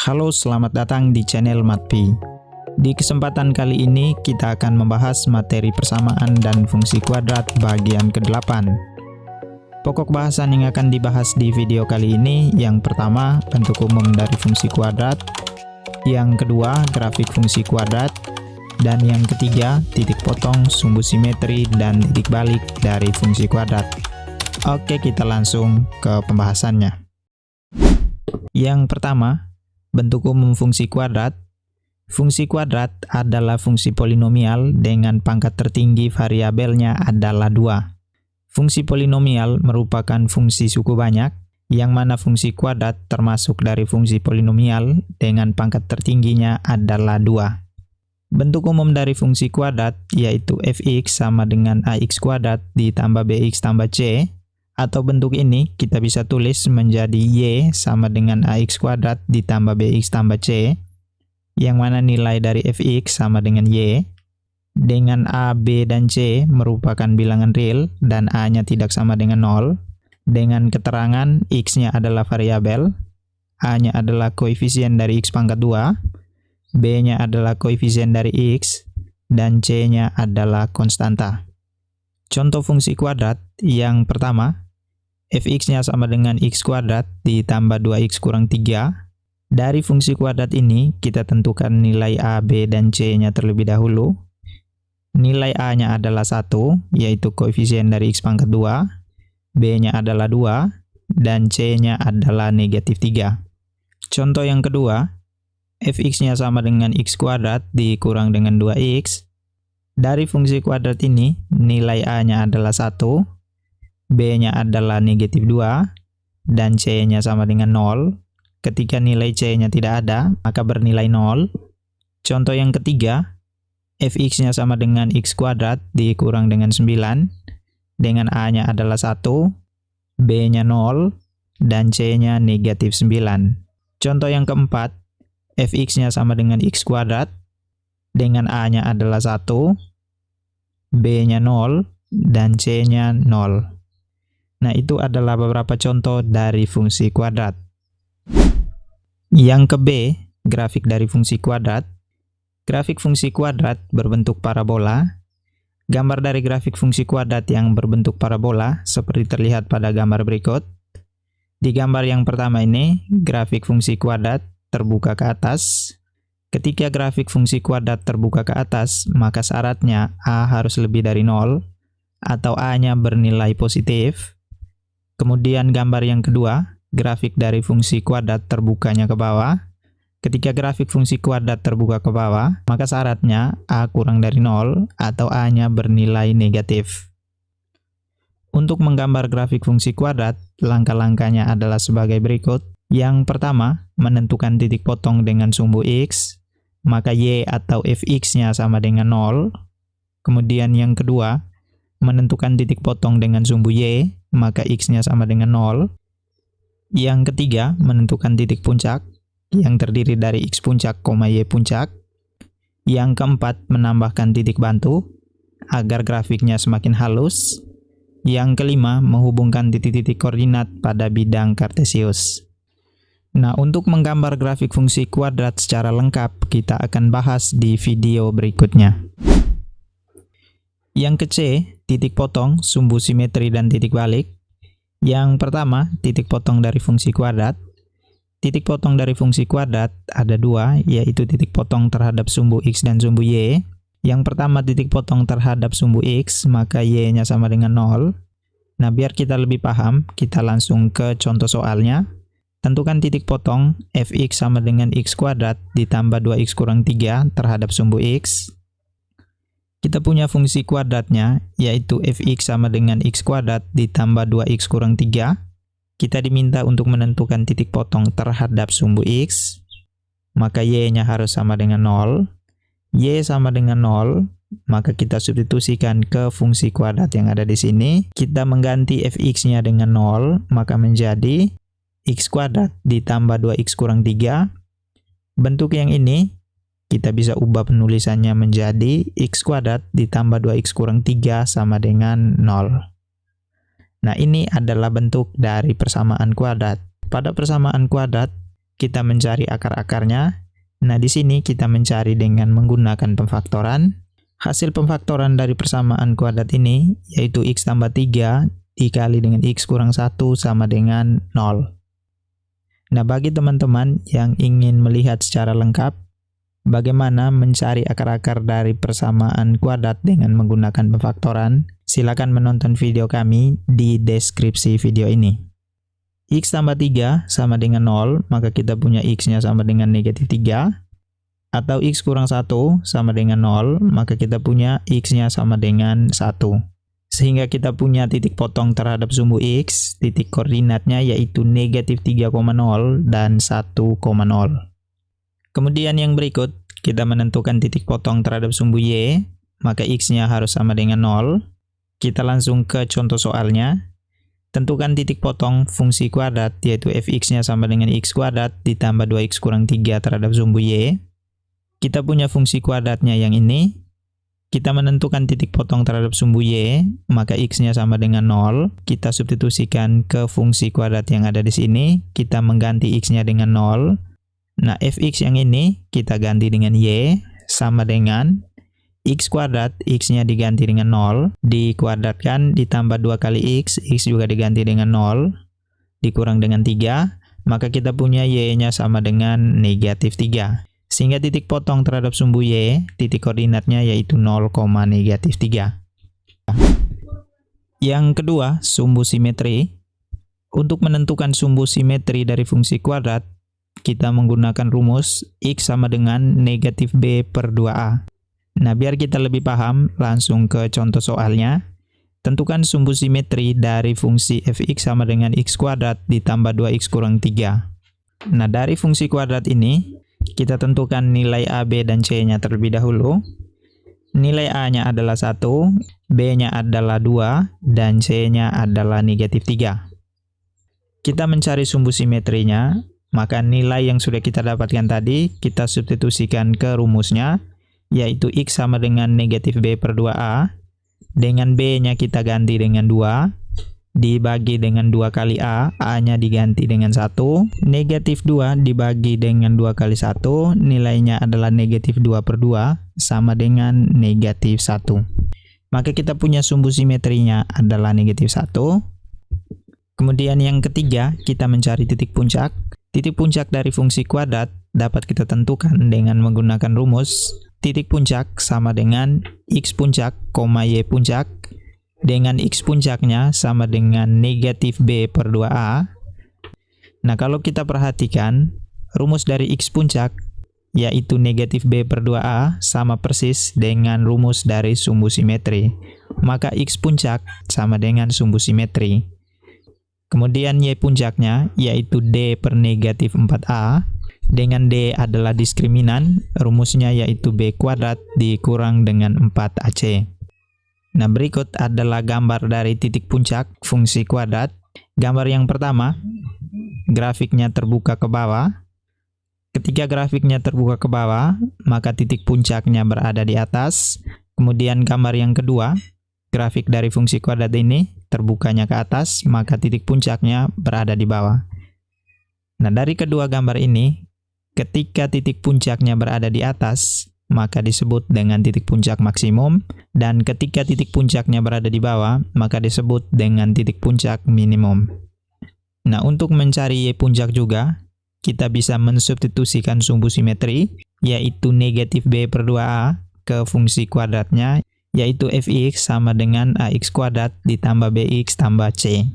Halo, selamat datang di channel Matpi. Di kesempatan kali ini kita akan membahas materi persamaan dan fungsi kuadrat bagian ke-8. Pokok bahasan yang akan dibahas di video kali ini yang pertama, bentuk umum dari fungsi kuadrat, yang kedua, grafik fungsi kuadrat, dan yang ketiga, titik potong, sumbu simetri, dan titik balik dari fungsi kuadrat. Oke, kita langsung ke pembahasannya. Yang pertama, bentuk umum fungsi kuadrat. Fungsi kuadrat adalah fungsi polinomial dengan pangkat tertinggi variabelnya adalah 2. Fungsi polinomial merupakan fungsi suku banyak, yang mana fungsi kuadrat termasuk dari fungsi polinomial dengan pangkat tertingginya adalah 2. Bentuk umum dari fungsi kuadrat yaitu fx sama dengan ax kuadrat ditambah bx tambah c, atau bentuk ini kita bisa tulis menjadi y sama dengan ax kuadrat ditambah bx tambah c, yang mana nilai dari fx sama dengan y, dengan a, b, dan c merupakan bilangan real dan a-nya tidak sama dengan 0, dengan keterangan x-nya adalah variabel, a-nya adalah koefisien dari x pangkat 2, b-nya adalah koefisien dari x, dan c-nya adalah konstanta. Contoh fungsi kuadrat yang pertama, fx-nya sama dengan x kuadrat ditambah 2x kurang 3. Dari fungsi kuadrat ini, kita tentukan nilai a, b, dan c-nya terlebih dahulu. Nilai a-nya adalah 1, yaitu koefisien dari x pangkat 2, b-nya adalah 2, dan c-nya adalah negatif 3. Contoh yang kedua, fx-nya sama dengan x kuadrat dikurang dengan 2x. Dari fungsi kuadrat ini, nilai a-nya adalah 1, b-nya adalah negatif 2, dan c-nya sama dengan 0. Ketika nilai c-nya tidak ada, maka bernilai 0. Contoh yang ketiga, fx-nya sama dengan x kuadrat dikurang dengan 9, dengan a-nya adalah 1, b-nya 0, dan c-nya negatif 9. Contoh yang keempat, fx-nya sama dengan x kuadrat, dengan a-nya adalah 1, b-nya 0, dan c-nya 0. Nah, itu adalah beberapa contoh dari fungsi kuadrat. Yang ke B, grafik dari fungsi kuadrat. Grafik fungsi kuadrat berbentuk parabola. Gambar dari grafik fungsi kuadrat yang berbentuk parabola seperti terlihat pada gambar berikut. Di gambar yang pertama ini, grafik fungsi kuadrat terbuka ke atas. Ketika grafik fungsi kuadrat terbuka ke atas, maka syaratnya a harus lebih dari 0 atau a-nya bernilai positif. Kemudian gambar yang kedua, grafik dari fungsi kuadrat terbukanya ke bawah. Ketika grafik fungsi kuadrat terbuka ke bawah, maka syaratnya a kurang dari 0 atau a-nya bernilai negatif. Untuk menggambar grafik fungsi kuadrat, langkah-langkahnya adalah sebagai berikut. Yang pertama, menentukan titik potong dengan sumbu x, maka y atau fx-nya sama dengan 0. Kemudian yang kedua, menentukan titik potong dengan sumbu y, maka x-nya sama dengan 0. Yang ketiga, menentukan titik puncak, yang terdiri dari x puncak, y puncak. Yang keempat, menambahkan titik bantu, agar grafiknya semakin halus. Yang kelima, menghubungkan titik-titik koordinat pada bidang kartesius. Nah, untuk menggambar grafik fungsi kuadrat secara lengkap, kita akan bahas di video berikutnya. Yang ke C, titik potong, sumbu simetri, dan titik balik. Yang pertama, titik potong dari fungsi kuadrat. Titik potong dari fungsi kuadrat ada 2, yaitu titik potong terhadap sumbu x dan sumbu y. Yang pertama, titik potong terhadap sumbu x, maka y-nya sama dengan 0. Nah, biar kita lebih paham, kita langsung ke contoh soalnya. Tentukan titik potong fx sama dengan x kuadrat ditambah 2x kurang 3 terhadap sumbu x. Kita punya fungsi kuadratnya, yaitu fx sama dengan x kuadrat ditambah 2x kurang 3. Kita diminta untuk menentukan titik potong terhadap sumbu x, maka y-nya harus sama dengan 0. Y sama dengan 0, maka kita substitusikan ke fungsi kuadrat yang ada di sini. Kita mengganti fx-nya dengan 0, maka menjadi x kuadrat ditambah 2x kurang 3. Bentuk yang ini kita bisa ubah penulisannya menjadi x kuadrat ditambah 2x kurang 3 sama dengan 0. Nah, ini adalah bentuk dari persamaan kuadrat. Pada persamaan kuadrat, kita mencari akar-akarnya. Nah, di sini kita mencari dengan menggunakan pemfaktoran. Hasil pemfaktoran dari persamaan kuadrat ini yaitu x tambah 3 dikali dengan x kurang 1 sama dengan 0. Nah, bagi teman-teman yang ingin melihat secara lengkap bagaimana mencari akar-akar dari persamaan kuadrat dengan menggunakan pemfaktoran, silakan menonton video kami di deskripsi video ini. X tambah 3 sama dengan 0, maka kita punya x-nya sama dengan negatif 3. Atau x kurang 1 sama dengan 0, maka kita punya x-nya sama dengan 1. Sehingga kita punya titik potong terhadap sumbu x, titik koordinatnya yaitu negatif 3,0 dan 1,0. Kemudian yang berikut, kita menentukan titik potong terhadap sumbu y, maka x-nya harus sama dengan 0. Kita langsung ke contoh soalnya. Tentukan titik potong fungsi kuadrat, yaitu fx-nya sama dengan x kuadrat ditambah 2x kurang 3 terhadap sumbu y. Kita punya fungsi kuadratnya yang ini. Kita menentukan titik potong terhadap sumbu y, maka x-nya sama dengan 0. Kita substitusikan ke fungsi kuadrat yang ada di sini. Kita mengganti x-nya dengan 0. Nah, fx yang ini kita ganti dengan y sama dengan x kuadrat, x-nya diganti dengan 0, dikuadratkan ditambah 2 kali x juga diganti dengan 0, dikurang dengan 3, maka kita punya y-nya sama dengan negatif 3. Sehingga titik potong terhadap sumbu y, titik koordinatnya yaitu 0, negatif 3. Yang kedua, sumbu simetri. Untuk menentukan sumbu simetri dari fungsi kuadrat, kita menggunakan rumus x sama dengan negatif b per 2a. Nah, biar kita lebih paham, langsung ke contoh soalnya. Tentukan sumbu simetri dari fungsi fx sama dengan x kuadrat ditambah 2x kurang 3. Nah, dari fungsi kuadrat ini, kita tentukan nilai a, b, dan c-nya terlebih dahulu. Nilai a-nya adalah 1, b-nya adalah 2, dan c-nya adalah negatif 3. Kita mencari sumbu simetrinya, maka nilai yang sudah kita dapatkan tadi, kita substitusikan ke rumusnya, yaitu x sama dengan negatif b per 2a, dengan b-nya kita ganti dengan 2, dibagi dengan 2 kali a-nya diganti dengan 1, negatif 2 dibagi dengan 2 kali 1, nilainya adalah negatif 2 per 2, sama dengan negatif 1. Maka kita punya sumbu simetrinya adalah negatif 1. Kemudian yang ketiga, kita mencari titik puncak. Titik puncak dari fungsi kuadrat dapat kita tentukan dengan menggunakan rumus titik puncak sama dengan x puncak, y puncak, dengan x puncaknya sama dengan negatif b per 2a. Nah, kalau kita perhatikan, rumus dari x puncak, yaitu negatif b per 2a, sama persis dengan rumus dari sumbu simetri. Maka x puncak sama dengan sumbu simetri. Kemudian y puncaknya, yaitu d per negatif 4a, dengan d adalah diskriminan, rumusnya yaitu b kuadrat dikurang dengan 4ac. Nah, berikut adalah gambar dari titik puncak fungsi kuadrat. Gambar yang pertama, grafiknya terbuka ke bawah. Ketika grafiknya terbuka ke bawah, maka titik puncaknya berada di atas. Kemudian gambar yang kedua, grafik dari fungsi kuadrat ini terbukanya ke atas, maka titik puncaknya berada di bawah. Nah, dari kedua gambar ini, ketika titik puncaknya berada di atas, maka disebut dengan titik puncak maksimum, dan ketika titik puncaknya berada di bawah, maka disebut dengan titik puncak minimum. Nah, untuk mencari y puncak juga, kita bisa mensubstitusikan sumbu simetri, yaitu negatif b per 2a, ke fungsi kuadratnya, yaitu fx sama dengan ax kuadrat ditambah bx tambah c.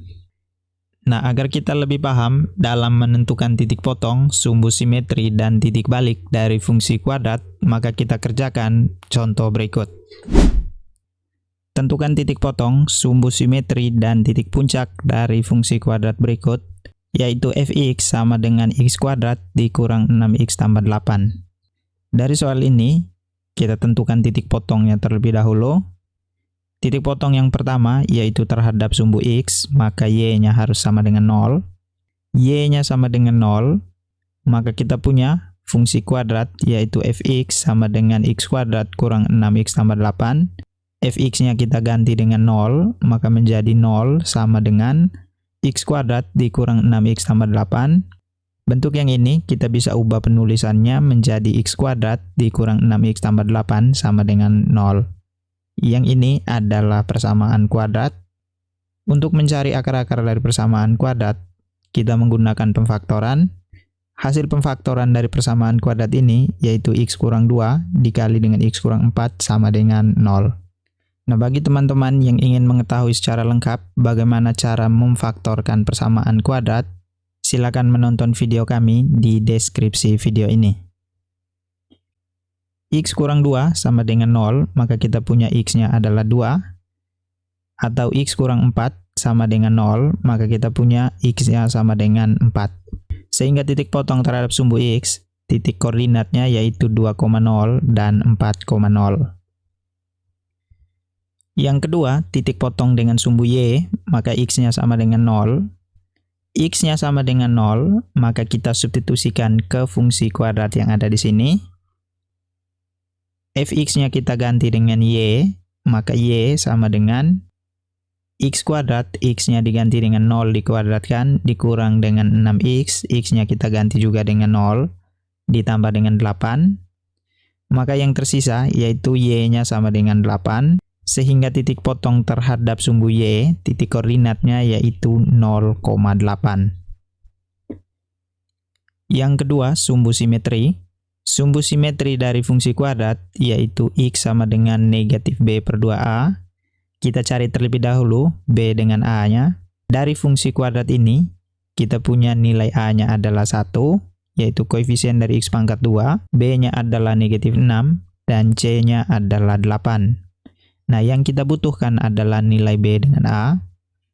Nah, agar kita lebih paham dalam menentukan titik potong, sumbu simetri, dan titik balik dari fungsi kuadrat, maka kita kerjakan contoh berikut. Tentukan titik potong, sumbu simetri, dan titik puncak dari fungsi kuadrat berikut, yaitu fx sama dengan x kuadrat dikurang 6x tambah 8. Dari soal ini, kita tentukan titik potongnya terlebih dahulu. Titik potong yang pertama yaitu terhadap sumbu x, maka y-nya harus sama dengan 0. Y-nya sama dengan 0, maka kita punya fungsi kuadrat yaitu fx sama dengan x kuadrat kurang 6x tambah 8. Fx-nya kita ganti dengan 0, maka menjadi 0 sama dengan x kuadrat dikurang 6x tambah 8. Bentuk yang ini kita bisa ubah penulisannya menjadi x kuadrat dikurang 6x tambah 8 sama dengan 0. Yang ini adalah persamaan kuadrat. Untuk mencari akar-akar dari persamaan kuadrat, kita menggunakan pemfaktoran. Hasil pemfaktoran dari persamaan kuadrat ini yaitu x kurang 2 dikali dengan x kurang 4 sama dengan 0. Nah, bagi teman-teman yang ingin mengetahui secara lengkap bagaimana cara memfaktorkan persamaan kuadrat, silakan menonton video kami di deskripsi video ini. X kurang 2 sama dengan 0, maka kita punya x-nya adalah 2. Atau x kurang 4 sama dengan 0, maka kita punya x-nya sama dengan 4. Sehingga titik potong terhadap sumbu x, titik koordinatnya yaitu 2,0 dan 4,0. Yang kedua, titik potong dengan sumbu y, maka x-nya sama dengan 0. X-nya sama dengan 0, maka kita substitusikan ke fungsi kuadrat yang ada di sini. Fx-nya kita ganti dengan y, maka y sama dengan x kuadrat, x-nya diganti dengan 0 dikuadratkan, dikurang dengan 6x, x-nya kita ganti juga dengan 0, ditambah dengan 8. Maka yang tersisa yaitu y-nya sama dengan 8, sehingga titik potong terhadap sumbu y, titik koordinatnya yaitu 0,8. Yang kedua, sumbu simetri. Sumbu simetri dari fungsi kuadrat yaitu x sama dengan negatif b per 2a. Kita cari terlebih dahulu b dengan a-nya. Dari fungsi kuadrat ini, kita punya nilai a-nya adalah 1, yaitu koefisien dari x pangkat 2, b-nya adalah negatif 6, dan c-nya adalah 8. Nah, yang kita butuhkan adalah nilai b dengan a,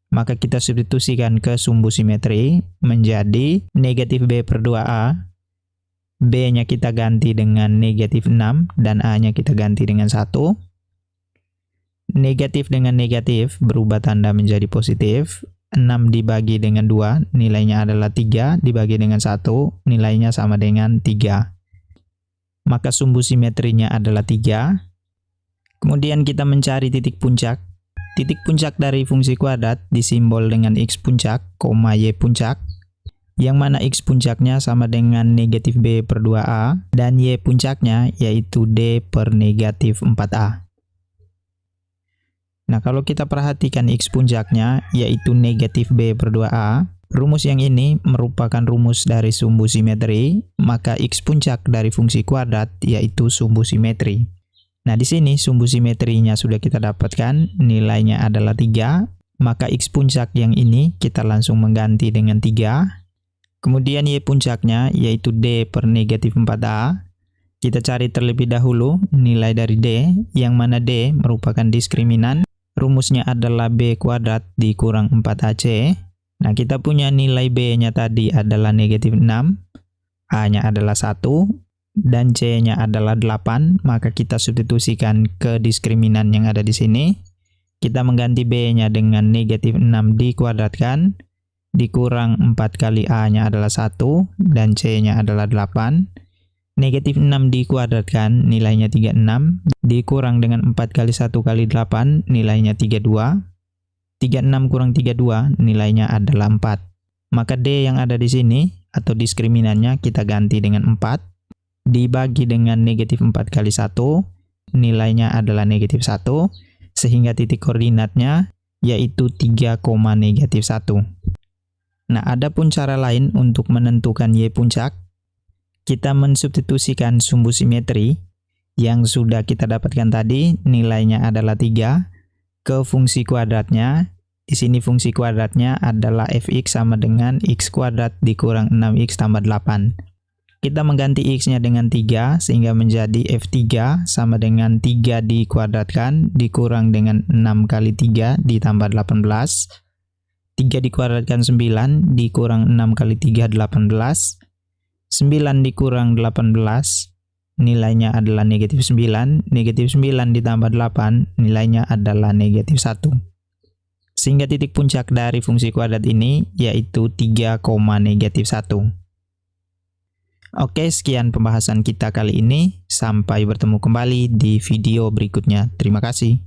maka kita substitusikan ke sumbu simetri menjadi negatif b per 2a, b-nya kita ganti dengan negatif 6, dan a-nya kita ganti dengan 1. Negatif dengan negatif berubah tanda menjadi positif. 6 dibagi dengan 2, nilainya adalah 3, dibagi dengan 1, nilainya sama dengan 3. Maka sumbu simetrinya adalah 3. Kemudian kita mencari titik puncak. Titik puncak dari fungsi kuadrat disimbol dengan x puncak, y puncak, yang mana x puncaknya sama dengan negatif b per 2a, dan y puncaknya yaitu d per negatif 4a. Nah, kalau kita perhatikan x puncaknya yaitu negatif b per 2a, rumus yang ini merupakan rumus dari sumbu simetri, maka x puncak dari fungsi kuadrat yaitu sumbu simetri. Nah, di sini sumbu simetrinya sudah kita dapatkan, nilainya adalah 3, maka x puncak yang ini kita langsung mengganti dengan 3. Kemudian y puncaknya yaitu d per negatif 4a. Kita cari terlebih dahulu nilai dari d, yang mana d merupakan diskriminan. Rumusnya adalah b kuadrat dikurang 4ac. Nah, kita punya nilai b-nya tadi adalah negatif 6, a-nya adalah 1, dan c-nya adalah 8, maka kita substitusikan ke diskriminan yang ada di sini. Kita mengganti b-nya dengan negatif 6 dikuadratkan, dikurang 4 kali a-nya adalah 1, dan c-nya adalah 8. Negatif 6 dikuadratkan, nilainya 36, dikurang dengan 4 kali 1 kali 8, nilainya 32. 36 kurang 32, nilainya adalah 4. Maka D yang ada di sini, atau diskriminannya kita ganti dengan 4, dibagi dengan negatif 4 kali 1, nilainya adalah negatif 1, sehingga titik koordinatnya yaitu 3, negatif 1. Nah, ada pun cara lain untuk menentukan y puncak. Kita mensubstitusikan sumbu simetri yang sudah kita dapatkan tadi, nilainya adalah 3, ke fungsi kuadratnya. Di sini fungsi kuadratnya adalah fx sama dengan x kuadrat dikurang 6x tambah 8. Kita mengganti x-nya dengan 3, sehingga menjadi f3 sama dengan 3 dikuadratkan dikurang dengan 6 kali 3 ditambah 18. 3 dikuadratkan 9 dikurang 6 kali 3, 18. 9 dikurang 18, nilainya adalah negatif 9. Negatif 9 ditambah 8, nilainya adalah negatif 1. Sehingga titik puncak dari fungsi kuadrat ini yaitu 3, negatif 1. Oke, sekian pembahasan kita kali ini. Sampai bertemu kembali di video berikutnya. Terima kasih.